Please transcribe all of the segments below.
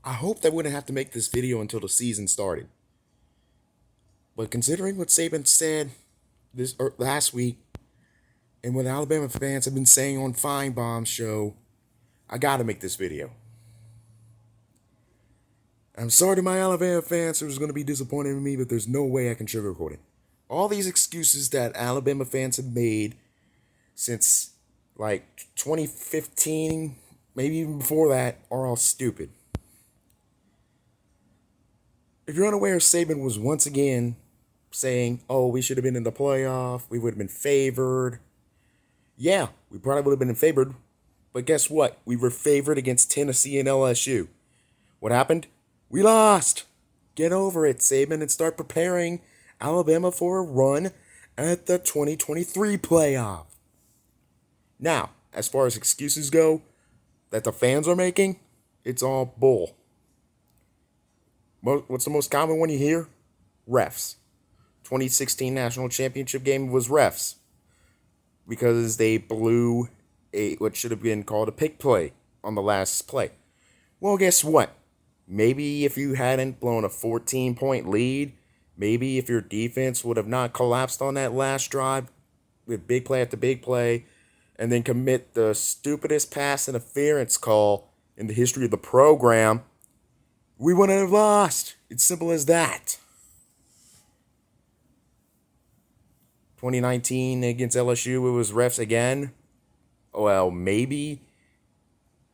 I hoped I wouldn't have to make this video until the season started. But considering what Saban said last week and what Alabama fans have been saying on Feinbaum's show, I gotta make this video. I'm sorry to my Alabama fans who's gonna be disappointed in me, but there's no way I can sugarcoat it. All these excuses that Alabama fans have made since like 2015, maybe even before that, are all stupid. If you're unaware, Saban was once again saying, oh, we should have been in the playoff, we would have been favored. Yeah, we probably would have been favored, but guess what? We were favored against Tennessee and LSU. What happened? We lost. Get over it, Saban, and start preparing Alabama for a run at the 2023 playoff. Now, as far as excuses go that the fans are making, it's all bull. What's the most common one you hear? Refs. 2016 national championship game was refs because they blew what should have been called a pick play on the last play. Well, guess what? Maybe if you hadn't blown a 14-point lead, maybe if your defense would have not collapsed on that last drive with big play after big play, and then commit the stupidest pass interference call in the history of the program, we wouldn't have lost. It's simple as that. 2019 against LSU, it was refs again. Well, maybe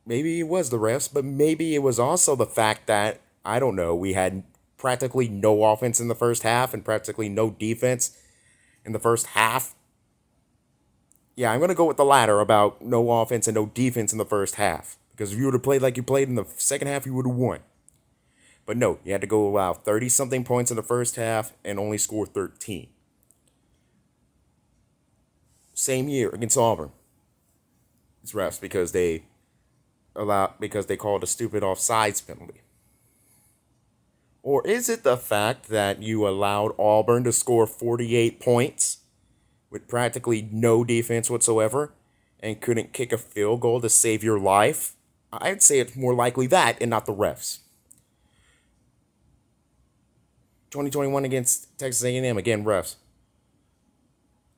it was the refs, but maybe it was also the fact that, I don't know, we had practically no offense in the first half and practically no defense in the first half. Yeah, I'm going to go with the latter about no offense and no defense in the first half. Because if you would have played like you played in the second half, you would have won. But no, you had to go allow 30-something points in the first half and only score 13. Same year against Auburn. It's refs because they called a stupid offsides penalty. Or is it the fact that you allowed Auburn to score 48 points with practically no defense whatsoever and couldn't kick a field goal to save your life? I'd say it's more likely that and not the refs. 2021 against Texas A&M, again, refs.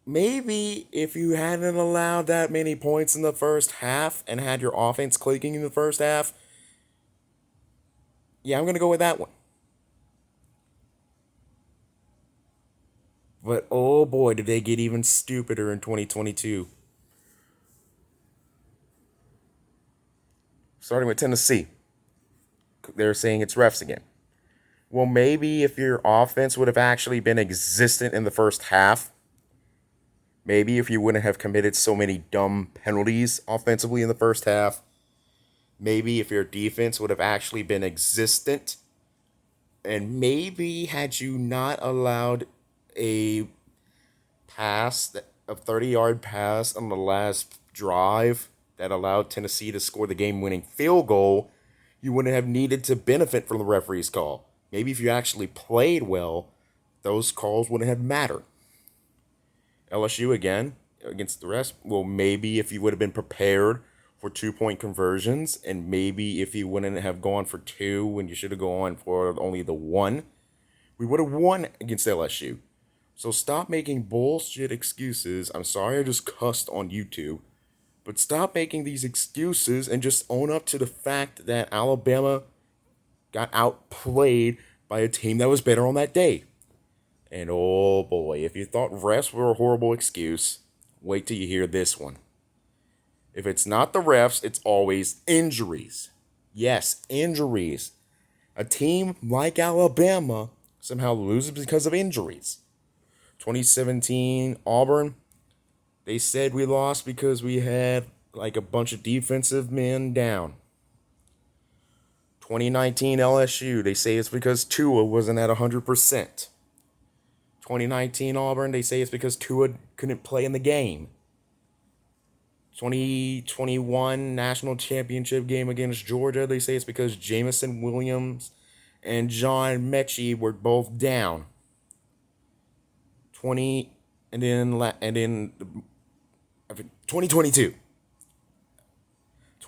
Maybe if you hadn't allowed that many points in the first half and had your offense clicking in the first half, yeah, I'm going to go with that one. But oh boy, did they get even stupider in 2022. Starting with Tennessee. They're saying it's refs again. Well, maybe if your offense would have actually been existent in the first half, maybe if you wouldn't have committed so many dumb penalties offensively in the first half, maybe if your defense would have actually been existent, and maybe had you not allowed a a 30-yard pass on the last drive that allowed Tennessee to score the game-winning field goal, you wouldn't have needed to benefit from the referee's call. Maybe if you actually played well, those calls wouldn't have mattered. LSU again against the rest. Well, maybe if you would have been prepared for 2-point conversions, and maybe if you wouldn't have gone for two when you should have gone for only the one, we would have won against LSU. So stop making bullshit excuses. I'm sorry I just cussed on YouTube. But stop making these excuses and just own up to the fact that Alabama got outplayed by a team that was better on that day. And oh boy, if you thought refs were a horrible excuse, wait till you hear this one. If it's not the refs, it's always injuries. Yes, injuries. A team like Alabama somehow loses because of injuries. 2017 Auburn, they said we lost because we had like a bunch of defensive men down. 2019 LSU, they say it's because Tua wasn't at 100%. 2019 Auburn, they say it's because Tua couldn't play in the game. 2021 national championship game against Georgia, they say it's because Jamison Williams and John Mechie were both down. 2022.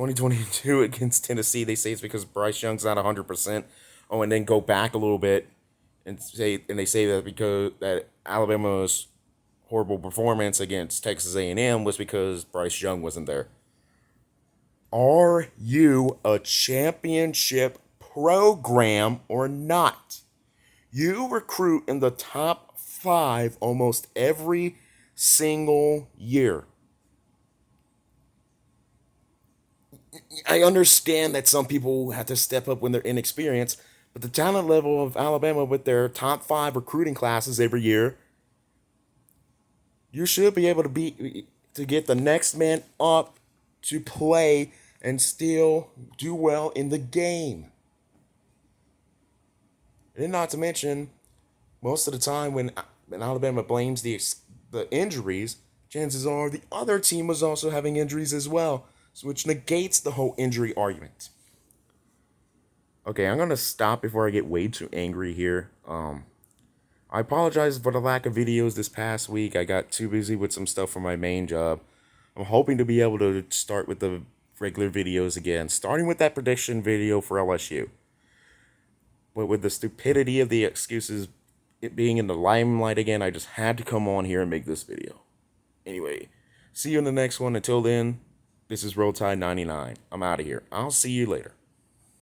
2022 against Tennessee, they say it's because Bryce Young's not 100%. Oh, and then go back a little bit and they say that because that Alabama's horrible performance against Texas A&M was because Bryce Young wasn't there. Are you a championship program or not? You recruit in the top 5 almost every single year. I understand that some people have to step up when they're inexperienced, but the talent level of Alabama with their top 5 recruiting classes every year, you should be able to get the next man up to play and still do well in the game. And not to mention, most of the time when Alabama blames the injuries, chances are the other team was also having injuries as well, which negates the whole injury argument. Okay, I'm gonna stop before I get way too angry here. I apologize for the lack of videos this past week. I got too busy with some stuff for my main job. I'm hoping to be able to start with the regular videos again, starting with that prediction video for LSU. But with the stupidity of the excuses, it being in the limelight again, I just had to come on here and make this video. Anyway, see you in the next one. Until then, this is Roll Tide 99. I'm out of here. I'll see you later.